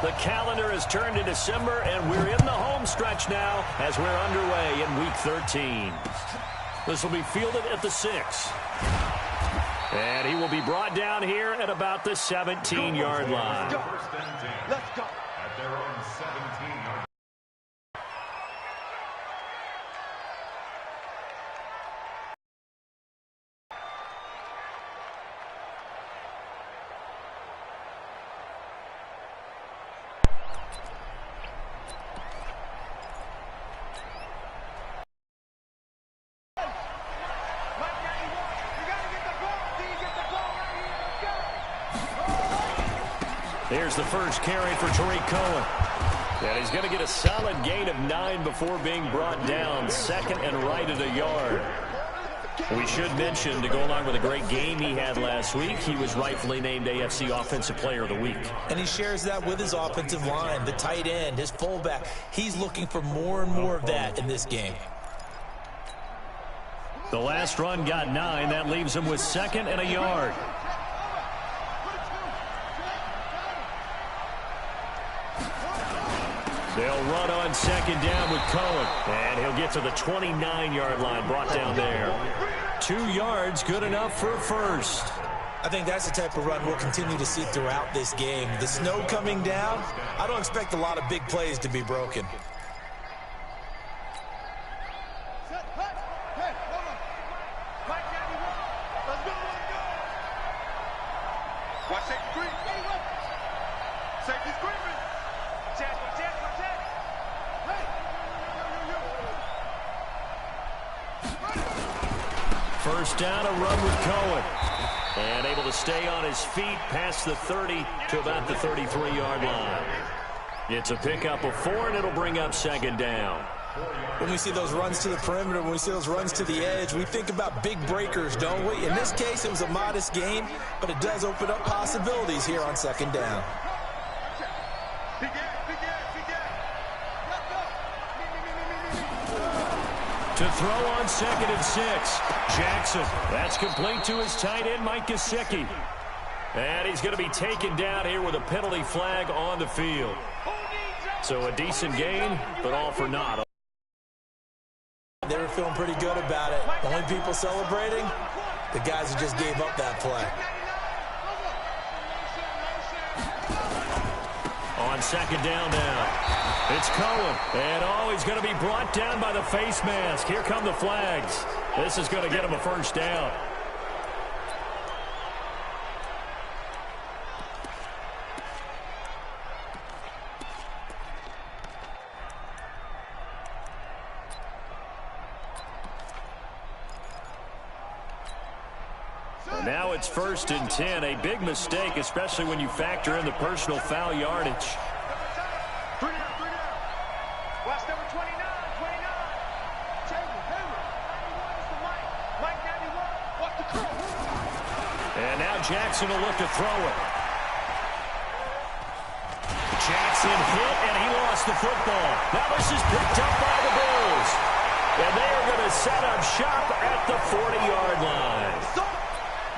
The calendar has turned to December, and we're in the home stretch now as we're underway in Week 13. This will be fielded at the 6. And he will be brought down here at about the 17-yard line. Let's go. At their own 17-yard. Here's the first carry for Tariq Cohen. And he's going to get a solid gain of 9 before being brought down. Second and right at a yard. We should mention, to go along with a great game he had last week, he was rightfully named AFC Offensive Player of the Week. And he shares that with his offensive line, the tight end, his fullback. He's looking for more and more of that in this game. The last run got 9. That leaves him with second and a yard. They'll run on second down with Cohen. And he'll get to the 29-yard line, brought down there. 2 yards, good enough for a first. I think that's the type of run we'll continue to see throughout this game. The snow coming down, I don't expect a lot of big plays to be broken. First down, a run with Cohen. And able to stay on his feet past the 30 to about the 33-yard line. It's a pickup of 4, and it'll bring up second down. When we see those runs to the perimeter, when we see those runs to the edge, we think about big breakers, don't we? In this case, it was a modest gain, but it does open up possibilities here on second down. To throw on second and 6. Jackson. That's complete to his tight end, Mike Gesicki. And he's going to be taken down here with a penalty flag on the field. So a decent gain, but all for naught. They were feeling pretty good about it. The only people celebrating, the guys who just gave up that play. On second down now. It's Cohen. And he's going to be brought down by the face mask. Here come the flags. This is going to get him a first down. Now it's 1st and 10. A big mistake, especially when you factor in the personal foul yardage. And now Jackson will look to throw it. Jackson hit, and he lost the football. Now this is picked up by the Bills. And they are going to set up shop at the 40-yard line.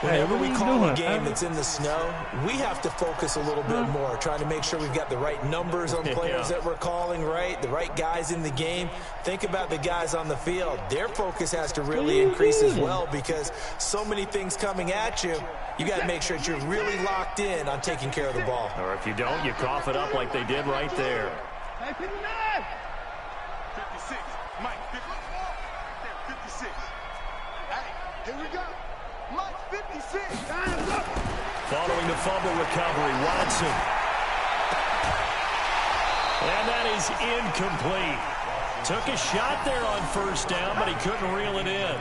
Whenever we call a game that's in the snow, we have to focus a little bit more, trying to make sure we've got the right numbers on players that we're calling, right? The right guys in the game. Think about the guys on the field. Their focus has to really increase as well, because so many things coming at you, you got to make sure that you're really locked in on taking care of the ball. Or if you don't, you cough it up like they did right there. 56, Mike, 56. Hey, here we go. Mike, 56. Hands up. Following the fumble recovery, Watson. And that is incomplete. Took a shot there on first down, but he couldn't reel it in.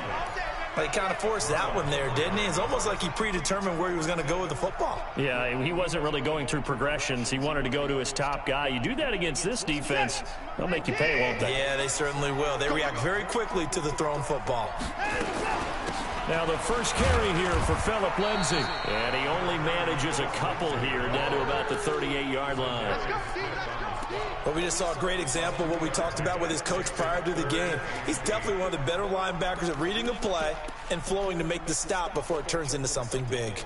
He kind of forced that one there, didn't he? It's almost like he predetermined where he was going to go with the football. Yeah, he wasn't really going through progressions. He wanted to go to his top guy. You do that against this defense, they'll make you pay, won't they? Yeah, they certainly will. They react very quickly to the thrown football. Now the first carry here for Phillip Lindsay. And he only manages a couple here down to about the 38-yard line. But we just saw a great example of what we talked about with his coach prior to the game. He's definitely one of the better linebackers at reading a play and flowing to make the stop before it turns into something big.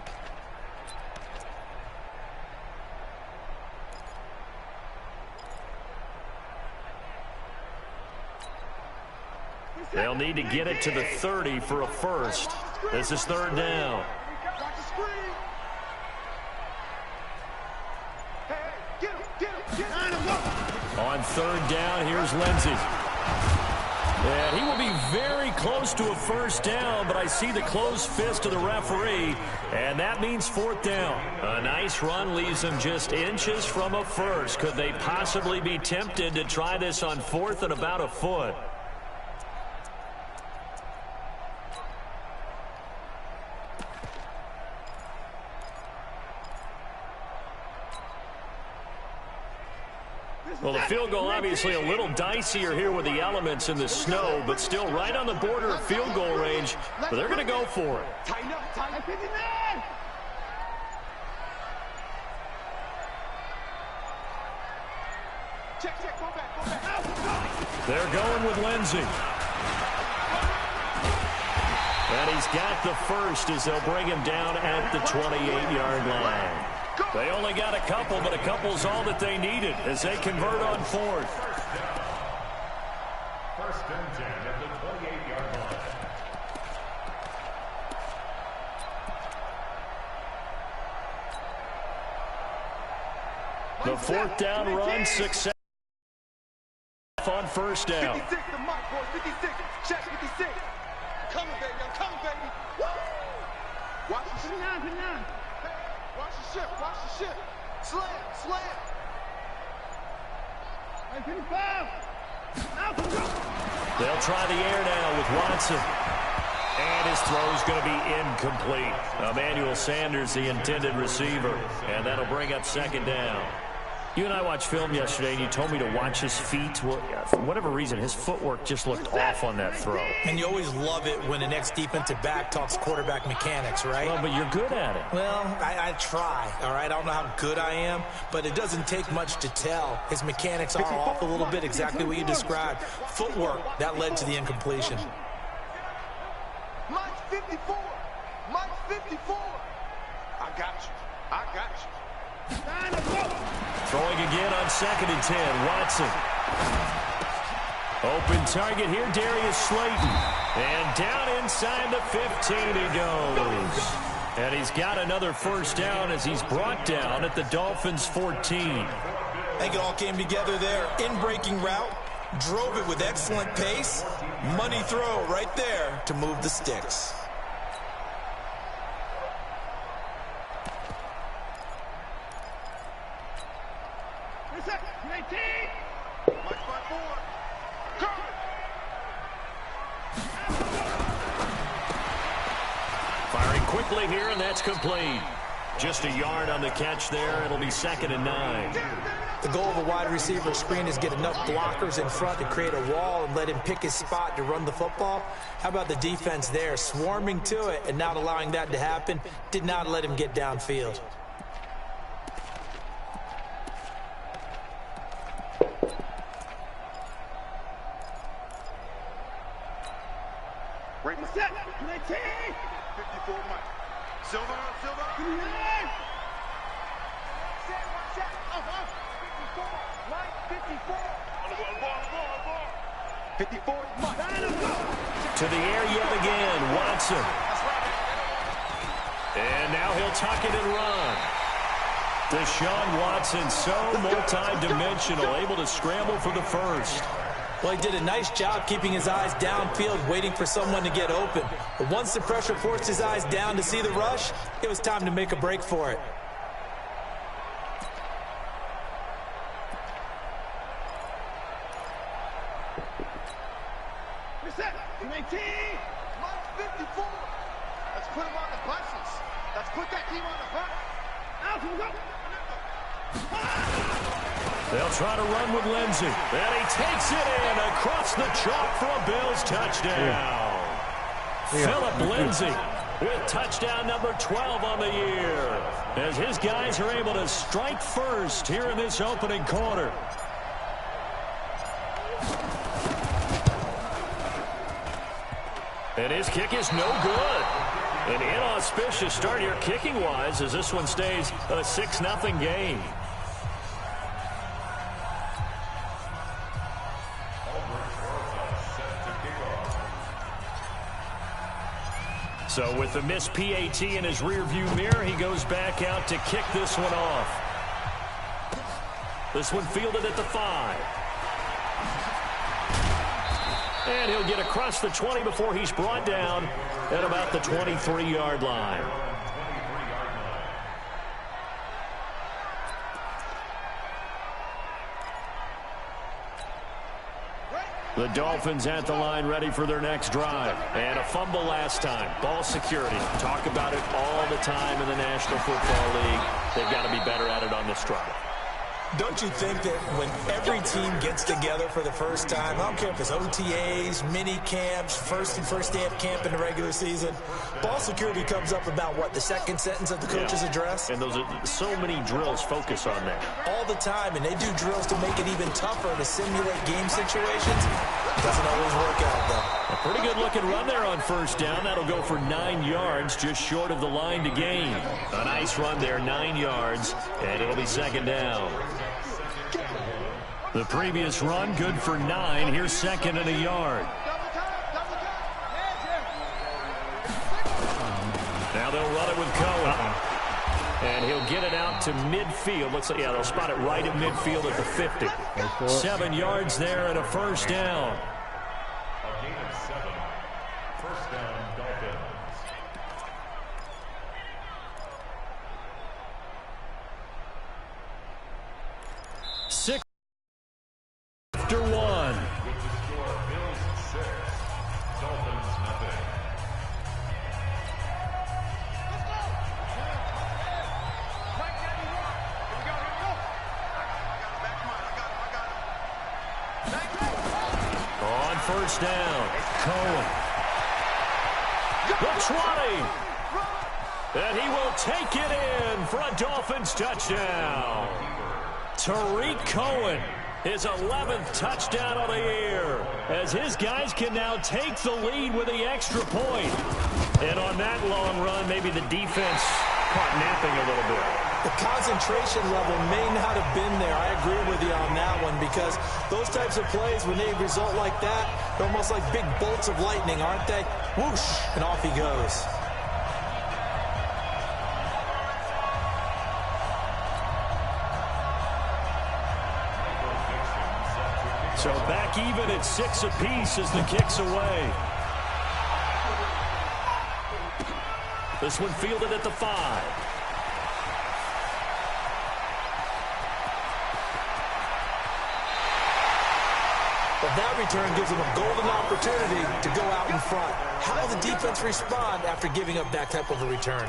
They'll need to get it to the 30 for a first. This is third down. On third down, here's Lindsey. And he will be very close to a first down, but I see the closed fist of the referee, and that means fourth down. A nice run leaves them just inches from a first. Could they possibly be tempted to try this on fourth and about a foot? Well, the field goal obviously a little dicier here with the elements in the snow, but still right on the border of field goal range. But they're going to go for it. Tighten up, tighten up. Check, go back. They're going with Lindsey. And he's got the first as they'll bring him down at the 28-yard line. They only got a couple, but a couple's all that they needed as they convert on fourth. First and 10 at the 28-yard line. The fourth down run success on first down. 56 to Mike, boys. 56. Check 56. I'm coming, baby. Woo! Watch the shit. Watch the shit. Slam. They'll try the air now with Watson. And his throw's going to be incomplete. Emmanuel Sanders, the intended receiver. And that'll bring up second down. You and I watched film yesterday, and you told me to watch his feet. Well, for whatever reason, his footwork just looked off on that throw. And you always love it when the next defensive back talks quarterback mechanics, right? Well, but you're good at it. Well, I try, all right? I don't know how good I am, but it doesn't take much to tell. His mechanics are off a little bit, exactly what you described. Footwork, that led to the incompletion. Mike's 54. I got you. Throwing again on second and 10. Watson. Open target here, Darius Slayton. And down inside the 15 he goes. And he's got another first down as he's brought down at the Dolphins' 14. I think it all came together there. In-breaking route. Drove it with excellent pace. Money throw right there to move the sticks. Firing quickly here, and that's complete. Just a yard on the catch there. It'll be second and 9. The goal of a wide receiver screen is get enough blockers in front to create a wall and let him pick his spot to run the football. How about the defense there, swarming to it and not allowing that to happen? Did not let him get downfield. Break the set. 54 Mike. Silver. 54 Mike. To the air yet again, Watson. And now he'll tuck it and run. Deshaun Watson, so multi-dimensional, able to scramble for the first. Well, he did a nice job keeping his eyes downfield, waiting for someone to get open. But once the pressure forced his eyes down to see the rush, it was time to make a break for it. Reset. 19. Mike's 54. Let's put him on the buses. Let's put that team on the bus. Out we go. They'll try to run with Lindsey. And he takes it in across the chalk for a Bills touchdown. Philip Lindsey with touchdown number 12 on the year, as his guys are able to strike first here in this opening quarter. And his kick is no good. An inauspicious start here kicking-wise as this one stays a 6-0 game. So with the missed PAT in his rearview mirror, he goes back out to kick this one off. This one fielded at the 5. And he'll get across the 20 before he's brought down at about the 23-yard line. The Dolphins at the line ready for their next drive. And a fumble last time. Ball security. Talk about it all the time in the National Football League. They've got to be better at it on this drive. Don't you think that when every team gets together for the first time, I don't care if it's OTAs, mini camps, first day of camp in the regular season, ball security comes up about, what, the second sentence of the coach's address? And those are so many drills focus on that. All the time, and they do drills to make it even tougher to simulate game situations. Doesn't always work out, though. A pretty good looking run there on first down. That'll go for 9 yards, just short of the line to gain. A nice run there, 9 yards, and it'll be second down. The previous run, good for 9. Here's second and a yard. Now they'll run it with Cohen. And he'll get it out to midfield. Looks like, yeah, they'll spot it right at midfield at the 50. 7 yards there and a first down. A gain of 7. First down, Dolphins. 6 after 1. With the score, Bills 6, Dolphins nothing. On first down, Cohen. The 20. And he will take it in for a Dolphins touchdown. Tarik Cohen, his 11th touchdown of the year, as his guys can now take the lead with the extra point. And on that long run, maybe the defense caught napping a little bit. The concentration level may not have been there. I agree with you on that one, because those types of plays, when they result like that, they're almost like big bolts of lightning, aren't they? Whoosh, and off he goes. So back even at 6 apiece as the kick's away. This one fielded at the 5. But that return gives them a golden opportunity to go out in front. How will the defense respond after giving up that type of a return?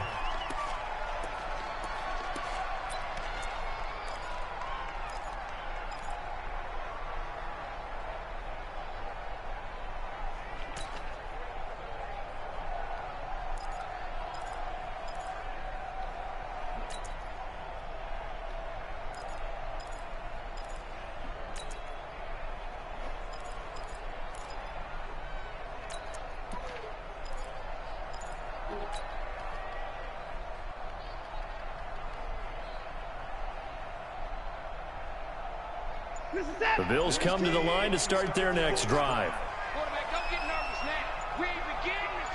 The Bills come to the line to start their next drive. Quarterback, don't get nervous now. We ain't beginning this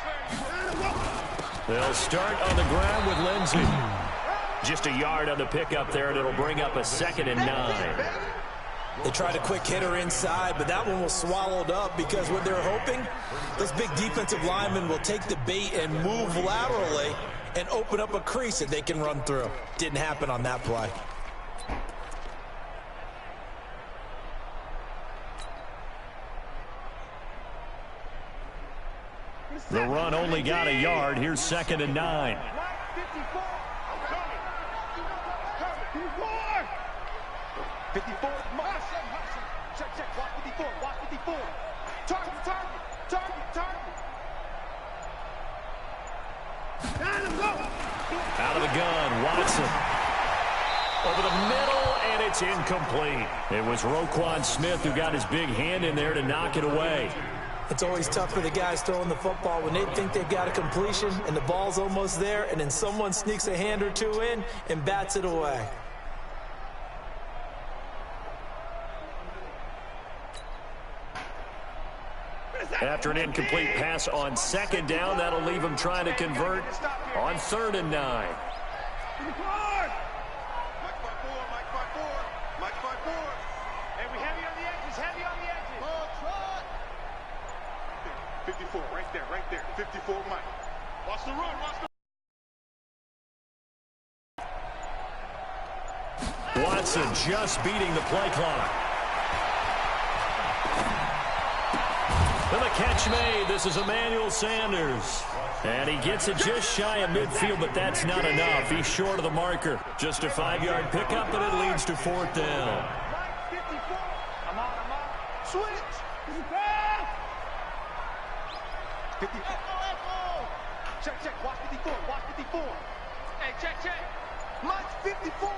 very. They'll start on the ground with Lindsey. Just a yard on the pickup there, and it'll bring up a 2nd and 9. They tried a quick hitter inside, but that one was swallowed up, because what they're hoping, those big defensive linemen will take the bait and move laterally and open up a crease that they can run through. Didn't happen on that play. The run only got a yard. Here's 2nd and 9. 54. Check, watch 54, watch 54. Target. Out of the gun, Watson. Over the middle, and it's incomplete. It was Roquan Smith who got his big hand in there to knock it away. It's always tough for the guys throwing the football when they think they've got a completion and the ball's almost there, and then someone sneaks a hand or two in and bats it away. After an incomplete pass on second down, that'll leave them trying to convert on 3rd and 9. Hey, we heavy on the edges, heavy on the edges. 54, right there. 54, Mike. Watch the run, watch the Watson just beating the play clock. And the catch made. This is Emmanuel Sanders. And he gets it just shy of midfield, but that's not enough. He's short of the marker. Just a 5-yard pickup, and it leads to 4th down. Mike, 54. I'm on. Switch. 54. Check. Watch 54. Hey, check. Mike's 54.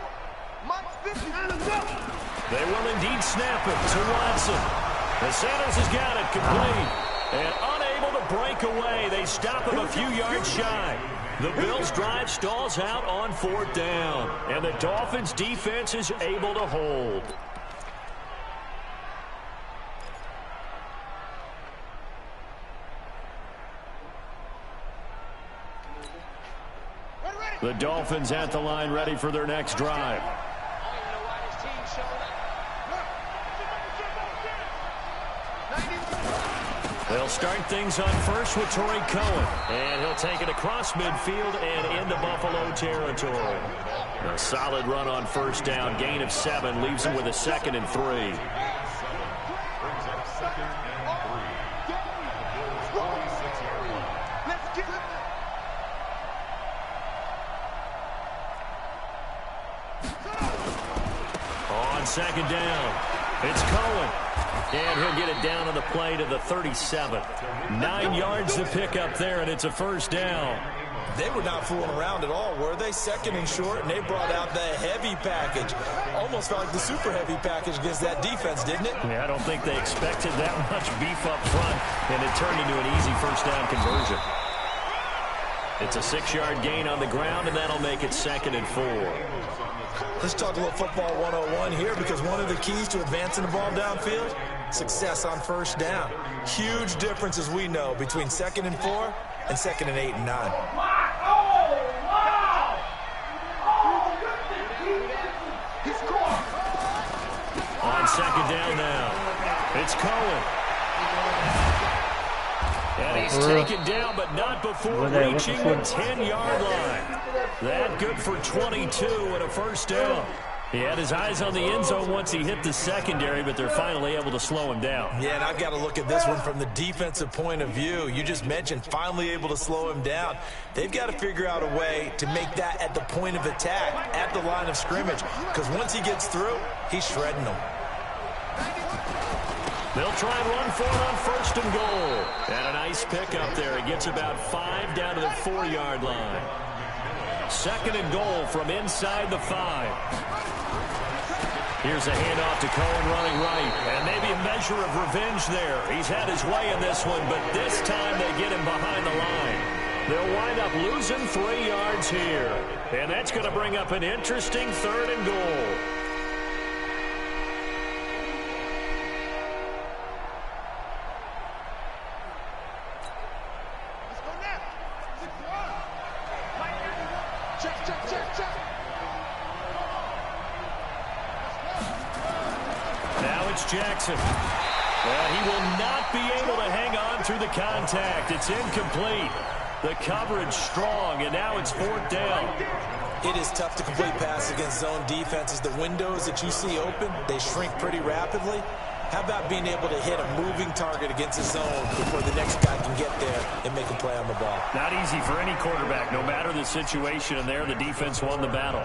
They will indeed snap it to Watson. And Sanders has got it complete. And unable to break away. They stop him a few yards shy. The Bills' drive stalls out on 4th down. And the Dolphins' defense is able to hold. The Dolphins at the line ready for their next drive. They'll start things on first with Torrey Cohen. And he'll take it across midfield and into Buffalo territory. A solid run on 1st down. Gain of 7 leaves him with a 2nd and 3. Brings up 2nd and 3. 46-yard line. Let's get it. On 2nd down, it's Cohen. And he'll get it down on the play to the 37. 9 yards to pick up there, and it's a 1st down. They were not fooling around at all, were they? 2nd and short, and they brought out the heavy package. Almost felt like the super heavy package against that defense, didn't it? Yeah, I don't think they expected that much beef up front, and it turned into an easy 1st down conversion. It's a 6-yard gain on the ground, and that'll make it 2nd and 4. Let's talk a little football 101 here, because one of the keys to advancing the ball downfield, success on 1st down. Huge difference, as we know, between 2nd and 4 and 2nd and 8 and 9. On 2nd down now, it's Cohen. And he's taken down, but not before reaching the 10-yard line. That good for 22 and a 1st down. He had his eyes on the end zone once he hit the secondary, but they're finally able to slow him down. Yeah, and I've got to look at this one from the defensive point of view. You just mentioned finally able to slow him down. They've got to figure out a way to make that at the point of attack, at the line of scrimmage, because once he gets through, he's shredding them. They'll try and run for it on 1st and goal. And a nice pickup there. He gets about 5 down to the 4-yard line. 2nd and goal from inside the 5. Here's a handoff to Cohen running right. And maybe a measure of revenge there. He's had his way in this one, but this time they get him behind the line. They'll wind up losing 3 yards here. And that's going to bring up an interesting 3rd and goal. Jackson. Well, he will not be able to hang on through the contact. It's incomplete. The coverage strong, and now it's 4th down. It is tough to complete passes against zone defenses. The windows that you see open, they shrink pretty rapidly. How about being able to hit a moving target against a zone before the next guy can get there and make a play on the ball? Not easy for any quarterback, no matter the situation, and there the defense won the battle.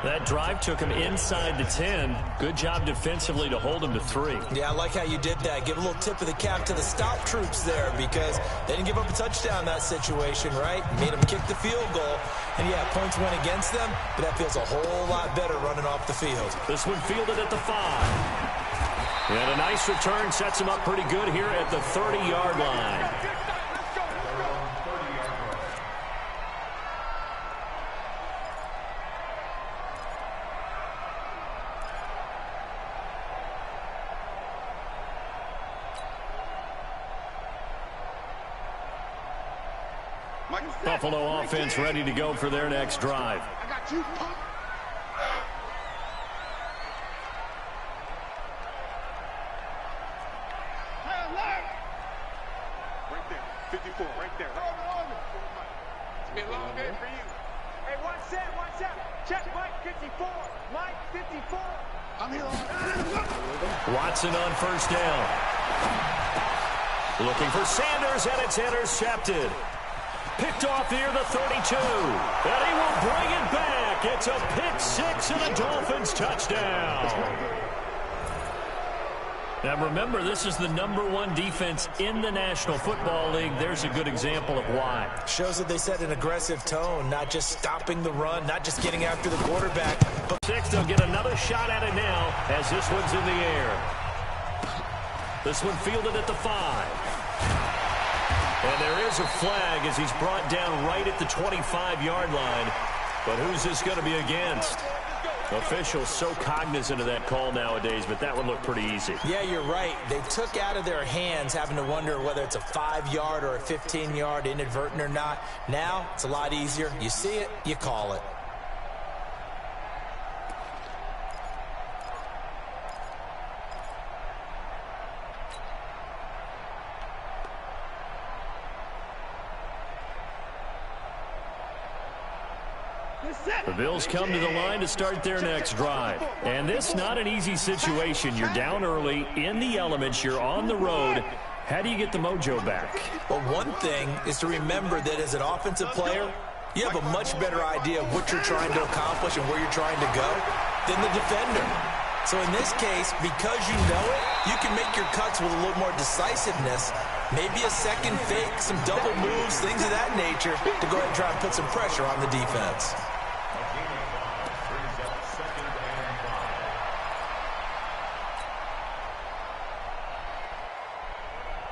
That drive took him inside the 10. Good job defensively to hold him to 3. Yeah, I like how you did that. Give a little tip of the cap to the stop troops there, because they didn't give up a touchdown in that situation, right? Made them kick the field goal. And, yeah, points went against them, but that feels a whole lot better running off the field. This one fielded at the 5. And a nice return sets him up pretty good here at the 30-yard line. Buffalo offense ready to go for their next drive. I got you, punk. Right there, 54, right there. It's been a long day for you. Hey, watch that. Check Mike 54. Mike 54. I'm here on. Watson on first down. Looking for Sanders, and it's intercepted. Picked off near the 32. And he will bring it back. It's a pick six and a Dolphins touchdown. Now remember, this is the #1 defense in the National Football League. There's a good example of why. Shows that they set an aggressive tone, not just stopping the run, not just getting after the quarterback. But Six, they'll get another shot at it now as this one's in the air. This one fielded at the 5. And there is a flag as he's brought down right at the 25-yard line. But who's this going to be against? Officials so cognizant of that call nowadays, but that would look pretty easy. yeah, you're right. They took out of their hands having to wonder whether it's a 5-yard or a 15-yard, inadvertent or not. Now, it's a lot easier. You see it, you call it. The Bills come to the line to start their next drive. And this not an easy situation. You're down early, in the elements, you're on the road. How do you get the mojo back? Well, one thing is to remember that as an offensive player, you have a much better idea of what you're trying to accomplish and where you're trying to go than the defender. So in this case, because you know it, you can make your cuts with a little more decisiveness, maybe a second fake, some double moves, things of that nature, to go ahead and try and put some pressure on the defense.